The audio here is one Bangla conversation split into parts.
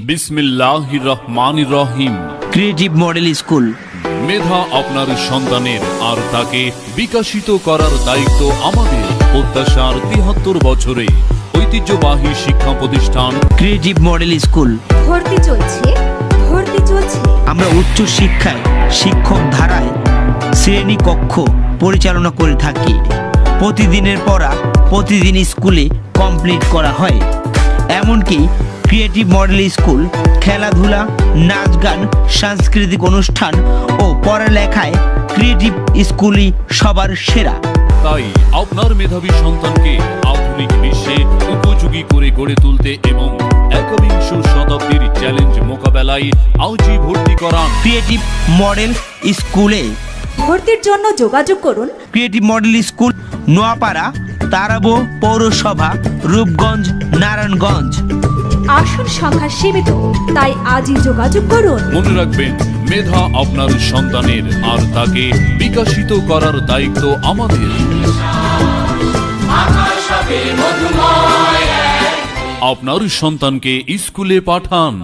বিসমিল্লাহির রহমানির রহিম। Creative model school. মেধা আপনার সন্তানের, আর তাকে বিকশিত করার দায়িত্ব আমাদের। প্রত্যাশার ৭৩ বছরে ঐতিহ্যবাহী শিক্ষা প্রতিষ্ঠান ক্রিয়েটিভ মডেল স্কুল। ভর্তি চলছে। আমরা উচ্চ শিক্ষায় শিক্ষক ধারায় শ্রেণী কক্ষ পরিচালনা করে থাকি। প্রতিদিনের পড়া প্রতিদিন স্কুলে কমপ্লিট করা হয়। এমনকি ক্রিয়েটিভ মডেল স্কুল খেলাধুলা, নাচ গান, সাংস্কৃতিক অনুষ্ঠান ও পড়ালেখায় ক্রিয়েটিভ স্কুলই সবার সেরা। তাই আপনার মেধাবী সন্তানকে আধুনিক বিশ্বে উপযোগী করে গড়ে তুলতে এবং একবিংশ শতাব্দীর চ্যালেঞ্জ মোকাবেলায় আজই ভর্তি করান ক্রিয়েটিভ মডেল স্কুলে। ভর্তির জন্য যোগাযোগ করুন ক্রিয়েটিভ মডেল স্কুল, নোয়াপাড়া, তারাবো পৌরসভা, রূপগঞ্জ, নারায়ণগঞ্জ। আসন সংখ্যা সীমিত, তাই আজই যোগাযোগ করুন। মনে রাখবেন, মেধা আপনার সন্তানের, আর তাকে বিকশিত করার দায়িত্ব আমাদের। আপনার সন্তানকে স্কুলে পাঠান।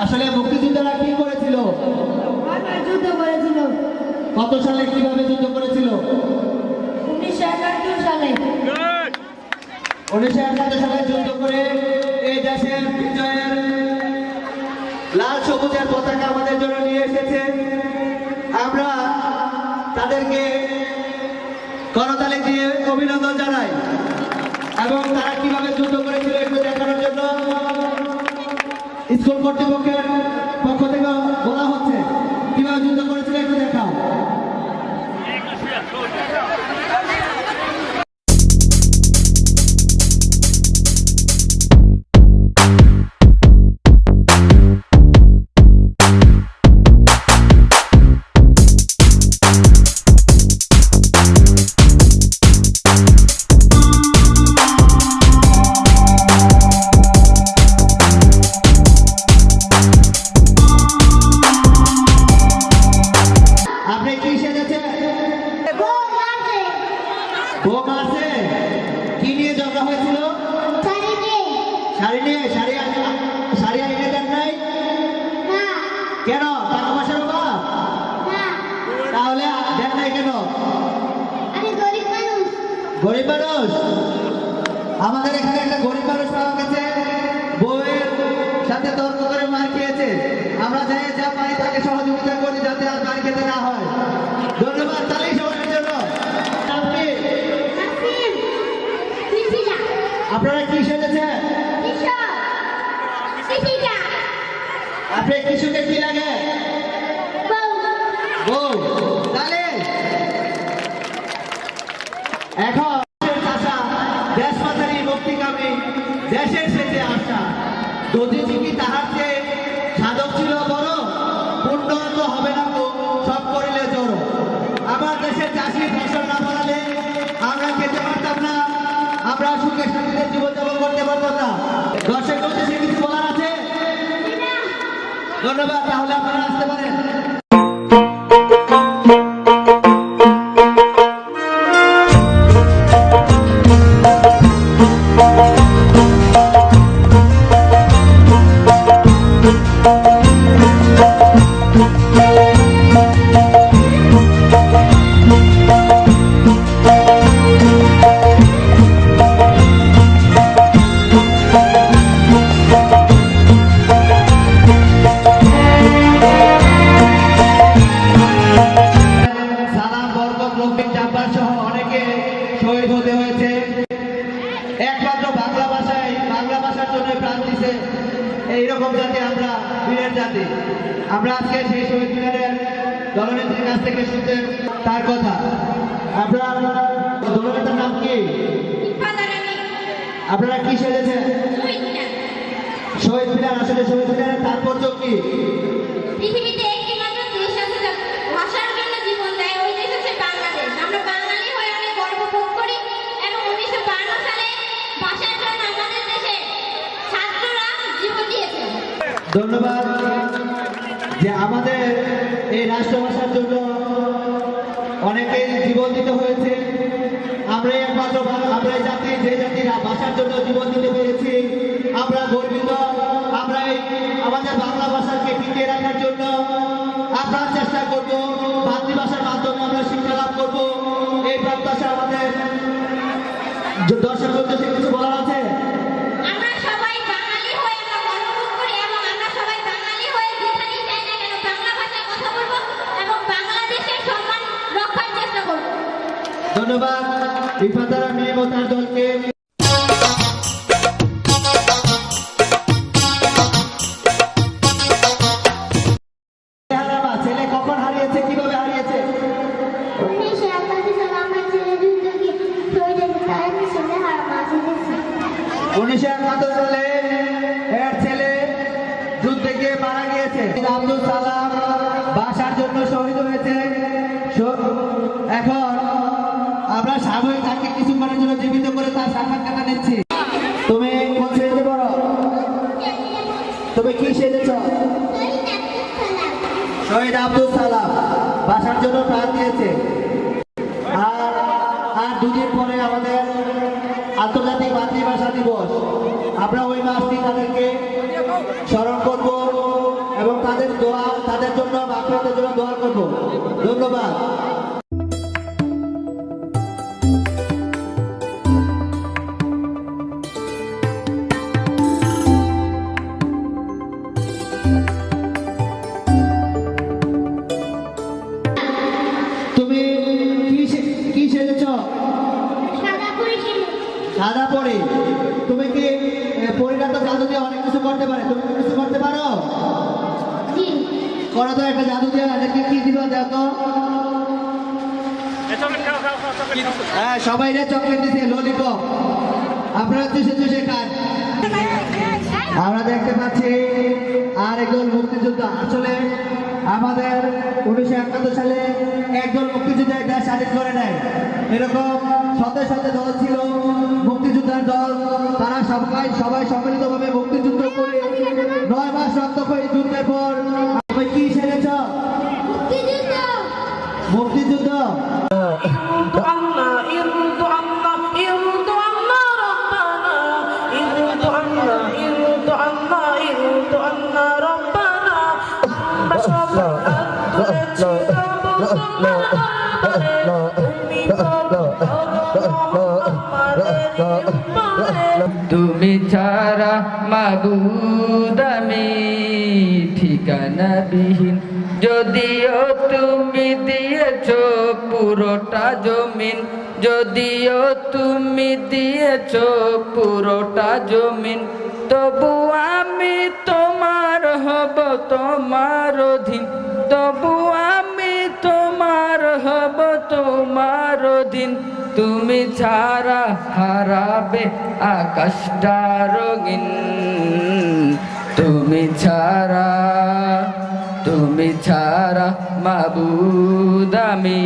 আসলে মুক্তিযোদ্ধারা কি করেছিল? যুদ্ধ করেছিল। কত সালে, কিভাবে যুদ্ধ করেছিল? 1971 সালে। 1971 সালে যুদ্ধ করে এই দেশের বিজয়ের লাল সবুজের পতাকা আমাদের জন্য নিয়ে এসেছে। আমরা তাদেরকে করতালি দিয়ে অভিনন্দন জানাই এবং তারা কিভাবে যুদ্ধ করেছিল একটু দেখানোর জন্য স্কুল কর্তৃপক্ষের পক্ষ থেকে বলা হচ্ছে কিভাবে যুদ্ধ করেছিল একটু দেখাও। কি নিয়ে ঝগড়া হয়েছিল? শাড়ি নিয়ে। শাড়ি আইনে দেন নাই কেন? টাকা পয়সার অভাব? তাহলে দেন নাই কেন? গরিব মানুষ। আমাদের এখানে একটা গরিব মানুষ পাওয়া গেছে, বউয়ের সাথে তর্ক করে মার খেয়েছে। আমরা যাই যা পাই তাকে সহযোগিতা করি যাতে আর মার খেতে না হয়। ধন্যবাদ তালি সবার জন্য। আপনারা কি সেজেছেন? আপনি কিছুকে কি লাগে? বউ। তাহলে এখন দেশ মাতারি মুক্তিকামী দেশের সেজে আসা দধিজি কি তাহার চেয়ে সাধক ছিল বড়? পুণ্য তো হবে না গো, সব করিলে জড়ো। আমার দেশের চাষি ফসল না ফলালে আমরা খেতে পারতাম না, আমরা সুখে শান্তিতে জীবনযাপন করতে পারতাম না। দর্শক উদ্দেশ্যে কিছু বলার আছে? ধন্যবাদ। তাহলে আপনারা আসতে পারেন। এইরকম জাতি আমরা, বীরের জাতি। আমরা আজকে সেই শহীদ মিনারের দলনেত্রীর কাছ থেকে শুনতে তার কথা। আপনার দলনেতার নাম কি? আপনারা কি সেজেছেন? শহীদ মিনার। আসলে শহীদ মিনারের তাৎপর্য কি? পৃথিবীতে একটি মাত্র দেশ আছে যা ভাষার জন্য জীবন দেয়, ওই দেশ হচ্ছে বাংলাদেশ। আমরা বাঙালি হয়ে অনেক গর্ব বোধ করি এবং 1952 সালে ভাষার জন্য আমাদের দেশে ছাত্ররা জীবন দিয়েছে। ধন্যবাদ যে আমাদের এই রাষ্ট্রভাষার জন্য অনেকেই জীবন দিতে হয়েছে। আমরা একমাত্র আমরা এই জাতি, যে জাতির ভাষার জন্য জীবন দিতে পেরেছি, আমরা গর্বিত। আমরা আমাদের বাংলা ভাষাকে টিকিয়ে রাখার জন্য আমরা চেষ্টা করব। মাতৃভাষার মাধ্যমে আমরা শিক্ষা লাভ করব, এই প্রত্যাশা আমাদের। দর্শক উদ্দেশ্যে কিছু বলার আছে? আমরা সবাই বাঙালি হয়ে আমরা গর্ব বোধ করি এবং আমরা সবাই বাঙালি হয়ে যেখানেই যাই না কেন বাংলা ভাষায় কথা বলবো এবং বাংলাদেশের সম্মান রক্ষার চেষ্টা করব। ধন্যবাদ ইফাতারা মিম ও তার দলকে। ছেলে কখন হারিয়েছে, কিভাবে হারিয়েছে? 1971 সালে আমার ছেলে যুদ্ধ গিয়ে শহীদ হয়েছে, তাই আমি ছেলে হারাম আছে। 1971 সালে এর ছেলে যুদ্ধে গিয়ে মারা গিয়েছে। আব্দুল সালাম ভাষার জন্য শহীদ হয়েছে। এখন আমরা স্বাভাবিক তাকে কিছুক্ষণের জন্য জীবিত করে তার সাক্ষাৎকারটা নিচ্ছি। তুমি কোন শ্রেণীতে পড়ো? তুমি কি সেজেছ? শহীদ আব্দুল সালাম ভাষার জন্য প্রাণ দিয়েছে। আর দুদিন পরে আমাদের আন্তর্জাতিক মাতৃভাষা দিবস। আমরা ওই মাসটি তাদেরকে স্মরণ করব এবং তাদের দোয়া, তাদের জন্য বাচ্চাদের জন্য দোয়া করব। ধন্যবাদ। তুমি কি সেজেছ? সাদা পরিচিত সাদা পরে। তুমি কি পরিণত জাদু দিয়ে অনেক কিছু করতে পারে? তুমি কি কিছু করতে পারো? জি করো তো, একটা জাদু দিয়ে এদেরকে কি দিবা দেখো। হ্যাঁ, সবাই চকলেট দিচ্ছে, ললিপপ। আপনারা চুষে চুষে খান। আমরা দেখতে পাচ্ছি আর একজন মুক্তিযোদ্ধা। আসলে আমাদের 1971 সালে একজন মুক্তিযোদ্ধা দেশ স্বাধীন করে নেয়। এরকম শতে শতে দল ছিল, মুক্তিযোদ্ধার দল। তারা সবাই সম্মিলিতভাবে মুক্তিযুদ্ধ করে 9 মাস রক্তক্ষয়ী যুদ্ধের পর তুমি কি সেরেছ? মুক্তিযুদ্ধ। মুক্তিযুদ্ধ। তুমি ছাড়া মাবুদ আমি ঠিকানা বিহীন, যদিও তুমি দিয়েছো পুরোটা জমিন, যদিও তুমি দিয়েছো পুরোটা জমিন, তবু আমি তোমার হব, তোমার অধীন, তবু আমি তোমার হব, তোমার অধীন। তুমি ছাড়া হারাবে আকাশটা রঙিন, তুমি ছাড়া মাবুদ আমি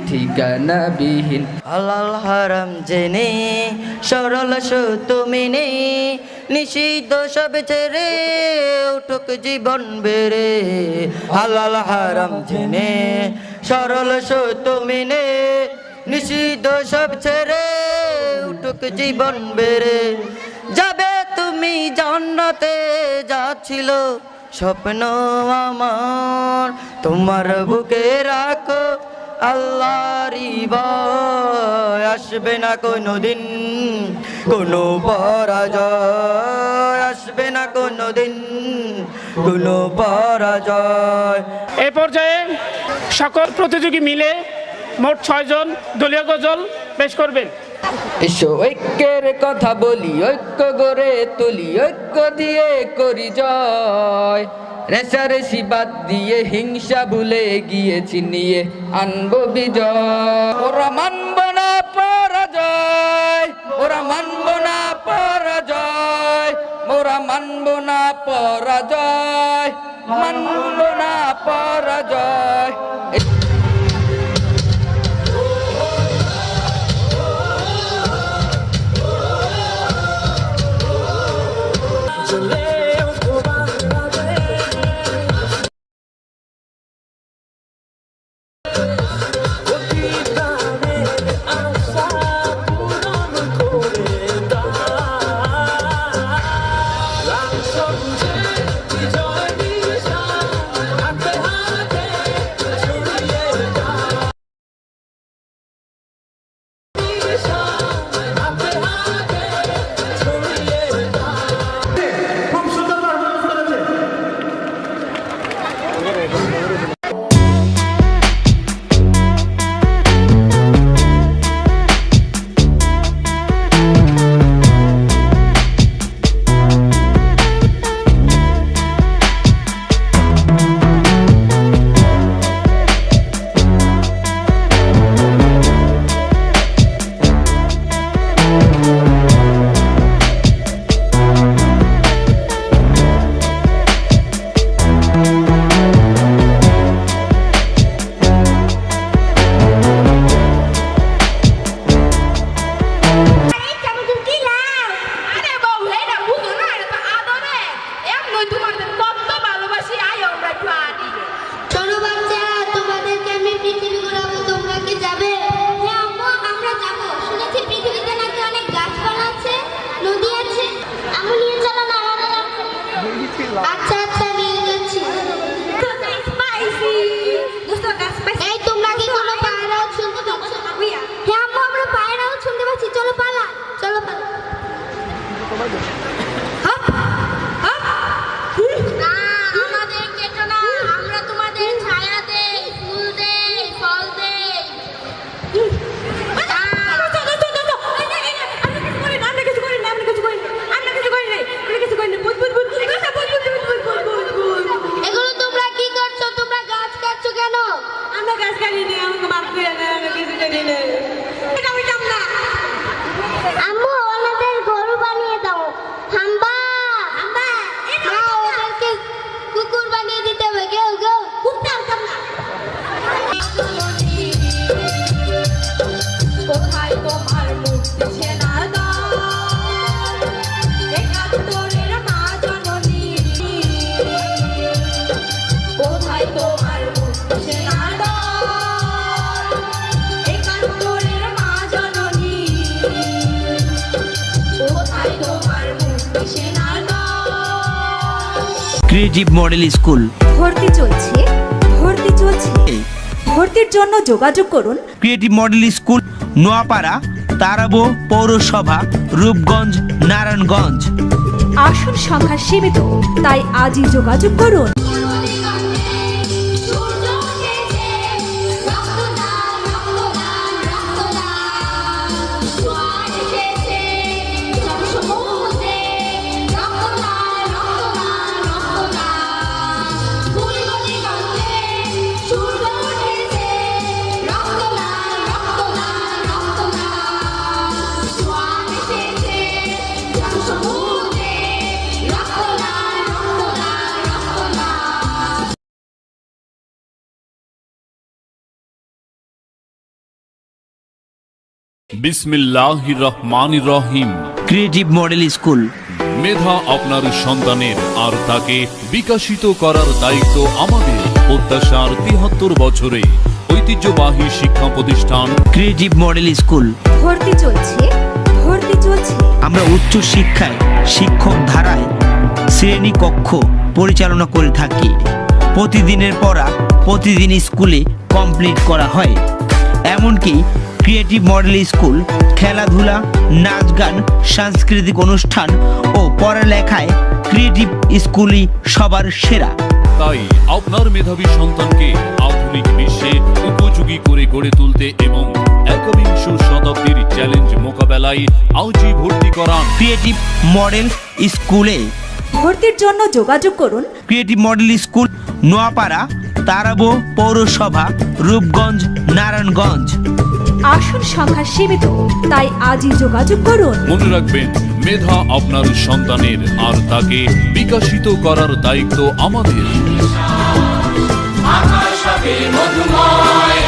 ঠিকানা বিহীন। হালাল হারাম জেনে সরল তুমি নেই, নিষিদ্ধ সব ছেড়ে উঠুক জীবন বেড়ে। হালাল হারাম জেনে সরল তুমি নেই, নিষিদ্ধ সব ছেড়ে উঠুক জীবন বেড়ে। যাবে তুমি জান্নাতে, যাচ্ছিল স্বপ্ন আমার, তোমার বুকে রাখো আল্লাহরই ভয়। আসবে না কোনোদিন কোনো পরাজয়, আসবে না কোনোদিন কোনো পরাজয়। এই পর্যায়ে সকল প্রতিযোগী মিলে মোট 6 জন দলীয় গজল পেশ করবেন। এসো ঐক্যের কথা বলি, ঐক্য গড়ে তুলি, ঐক্য দিয়ে করি জয়। রেশারেশি বাদ দিয়ে হিংসা ভুলে গিয়েছি, নিয়ে আনবো বিজয়। ওরা মানব না পরাজয়, ওরা মানব না পরাজয়, ওরা মানব না পরাজয়, মানব না পরাজয়। আচ্ছা আচ্ছা নিয়ে যাচ্ছি। এই তোমরা কি কোনো পায়রাও শুনতে পাচ্ছ? হ্যাঁ আম্মু আমরা পায়রাও শুনতে পাচ্ছি, চলো পালা, চলো পালা। না আমাদের কেটো না, আমরা তোমাদের ছায়া দেই, ফুল দেই, ফল দেই। এগুলো তোমরা কি করছো? তোমরা গাছ কাটছো কেন? আমরা গাছ কাটিনি, আমাকে মাফ করে দেন, আমরা কিছু কাটিনি। এটা হইতাম না। আম্মু ওনাদের গরু বানিয়ে দাও। হাম্বা হাম্বা না, ওদেরকে কুকুর বানিয়ে দিতে হবে। গেও গেও কুত্তা হইতাম না। কোথায় তোমার মুক্তি সেনার দল? একাত্তরের মা জননী। কোথায় তোমার মুক্তি সেনার দল? একাত্তরের মা জননী। কোথায় তোমার মুক্তি সেনার দল? ক্রিয়েটিভ মডেল স্কুল ভর্তি চলছে, ভর্তি চলছে। ভর্তির জন্য যোগাযোগ করুন ক্রিয়েটিভ মডেল স্কুল, নোয়াপাড়া, তারাবো পৌরসভা, রূপগঞ্জ, নারায়ণগঞ্জ। আসন সংখ্যা সীমিত, তাই আজই যোগাযোগ করুন। বিসমিল্লাহির রহমানির রহিম। Creative model school. মেধা আপনার সন্তানের, আর তাকে বিকশিত করার দায়িত্ব আমাদের। প্রত্যাশার ৭৩ বছরে ঐতিহ্যবাহী শিক্ষা প্রতিষ্ঠান ক্রিয়েটিভ মডেল স্কুল। ভর্তি চলছে, ভর্তি চলছে। আমরা উচ্চ শিক্ষায় শিক্ষক ধারায় শ্রেণী কক্ষ পরিচালনা করে থাকি। প্রতিদিনের পড়া প্রতিদিন স্কুলে কমপ্লিট করা হয়। এমনকি ক্রিয়েটিভ মডেল স্কুল খেলাধুলা, নাচ গান, সাংস্কৃতিক অনুষ্ঠান ও পড়ালেখায় ক্রিয়েটিভ স্কুলই সবার সেরা। তাই আপনার মেধাবী সন্তানকে আধুনিক বিশ্বে উপযোগী করে গড়ে তুলতে এবং একবিংশ শতাব্দীর চ্যালেঞ্জ মোকাবেলায় আজই ভর্তি করান ক্রিয়েটিভ মডেল স্কুলে। ভর্তির জন্য যোগাযোগ করুন ক্রিয়েটিভ মডেল স্কুল, নোয়াপাড়া, তারাবো পৌরসভা, রূপগঞ্জ, নারায়ণগঞ্জ। আসন সংখ্যা সীমিত, তাই আজই যোগাযোগ করুন। মনে রাখবেন, মেধা আপনার সন্তানের, আর তাকে বিকশিত করার দায়িত্ব আমাদের। আকাশ হবে মধুময়